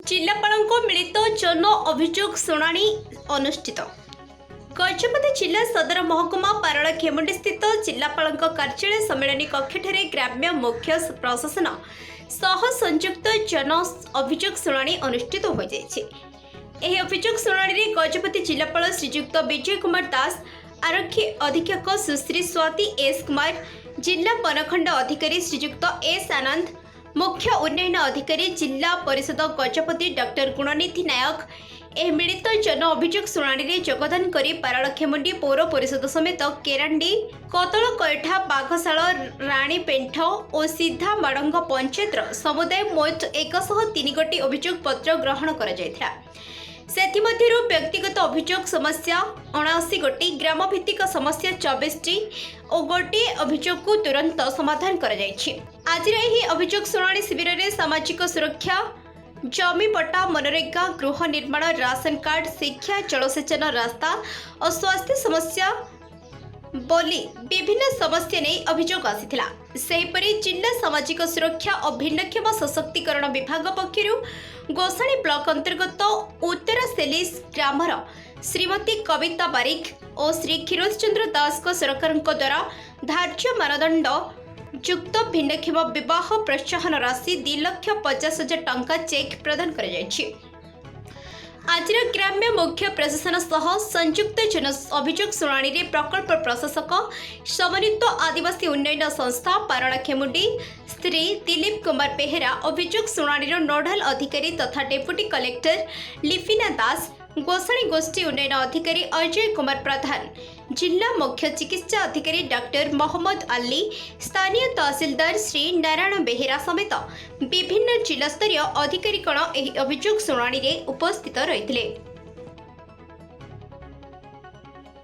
जिलापालଙ୍କୁ मिलित जन अभियोग शुणाणी अनुष्ठित। गजपति जिला सदर महकुमा पारला खेमुंडी स्थित जिलापाल कार्यालय सम्मेलन कक्ष ग्राम्य मुख्य प्रशासन सह संयुक्त जन अभियोग शुणाणी अनुष्ठित हो जायछि। एही अभियोग शुणाणी गजपति जिलापाल श्रीयुक्त विजय कुमार दास, आरक्षी अधीक्षक सुश्री स्वाति एस कुमार, जिला वनखंड अधिकारी श्रीयुक्त एस आनंद, मुख्य उन्नयन अधिकारी जिला परिषद गजपति डॉक्टर गुणनिधि नायक एह मिलित जन अभियोग शुणाणी योगदान करी पारलाखेमुंडी पौर परिषद समेत केरांडी, कतलकयठा, बाघशाल, राणीपेंठ और सीधा माड़ंग पंचायतर समुदाय मोट 103 गोटी अभियोग पत्र ग्रहण कर सेथिमध्यरु व्यक्तिगत अभियोग समस्या 79 गोटी, ग्रामभित्तिक समस्या 24टी और गोटे अभियोग को तुरंत समाधान कर आज अभियोग शुणाणी शिविर में सामाजिक सुरक्षा, जमी पट्टा, मनरेगा, गृह निर्माण, राशन कार्ड, शिक्षा, जलसेचन, रास्ता और स्वास्थ्य समस्या बोली विभिन्न समस्या नहीं अभियोग आसीथिला। सेहीपरि जिला सामाजिक सुरक्षा और भिन्नक्षम सशक्तिकरण विभाग पक्षरु गोसाणी ब्लॉक अंतर्गत उत्तरा सेलिस ग्रामर श्रीमती कविता बारिक और श्री क्षीरोद चंद्र दास को सरकार द्वारा धार्य मानदंड युक्त भिन्नक्षम विवाह प्रोत्साहन राशि 2,50,000 टंका चेक प्रदान कर आज ग्राम्य मुख्य प्रशासन सह संयुक्त जन अभियोग शुणाणी प्रकल्प प्रशासक समन्वित आदिवासी उन्नयन संस्था पारलाखेमुंडी श्री दिलीप कुमार बेहेरा, अभियोग शुणाणी नोडाल अधिकारी तथा डेप्यूटी कलेक्टर लिफिना दास, गोसाणी गोष्ठी उन्नयन अधिकारी अजय कुमार प्रधान, जिला मुख्य चिकित्सा अधिकारी डॉक्टर मोहम्मद अली, स्थानीय तहसीलदार श्री नारायण बेहेरा समेत विभिन्न जिलास्तरीय अधिकारीगण एही अभियोग शुणाणी उपस्थित रहिथिले।